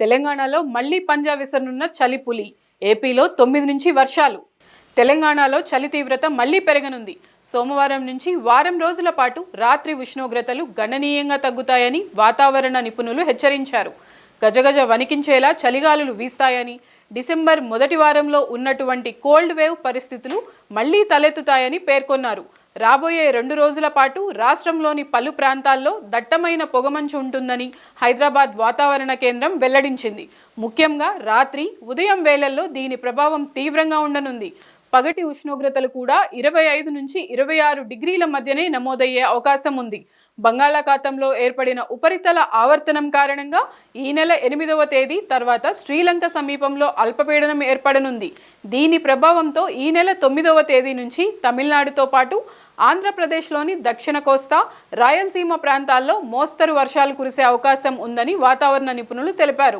తెలంగాణలో మళ్లీ పంజా విసరనున్న చలిపులి. ఏపీలో 9 నుంచి వర్షాలు. తెలంగాణలో చలి తీవ్రత మళ్లీ పెరగనుంది. సోమవారం నుంచి వారం రోజుల పాటు రాత్రి ఉష్ణోగ్రతలు గణనీయంగా తగ్గుతాయని వాతావరణ నిపుణులు హెచ్చరించారు. గజగజ వణికించేలా చలిగాలులు వీస్తాయని, డిసెంబర్ మొదటి వారంలో ఉన్నటువంటి కోల్డ్ వేవ్ పరిస్థితులు మళ్లీ తలెత్తుతాయని పేర్కొన్నారు. రాబోయే 2 రోజుల పాటు రాష్ట్రంలోని పలు ప్రాంతాల్లో దట్టమైన పొగమంచు ఉంటుందని హైదరాబాద్ వాతావరణ కేంద్రం వెల్లడించింది. ముఖ్యంగా రాత్రి, ఉదయం వేళల్లో దీని ప్రభావం తీవ్రంగా ఉండనుంది. పగటి ఉష్ణోగ్రతలు కూడా 25 నుంచి 26 డిగ్రీల మధ్యనే నమోదయ్యే అవకాశం ఉంది. బంగాళాఖాతంలో ఏర్పడిన ఉపరితల ఆవర్తనం కారణంగా ఈ నెల 8వ తేదీ తర్వాత శ్రీలంక సమీపంలో అల్పపీడనం ఏర్పడనుంది. దీని ప్రభావంతో ఈ నెల 9వ తేదీ నుంచి తమిళనాడుతో పాటు ఆంధ్రప్రదేశ్లోని దక్షిణ కోస్తా, రాయలసీమ ప్రాంతాల్లో మోస్తరు వర్షాలు కురిసే అవకాశం ఉందని వాతావరణ నిపుణులు తెలిపారు.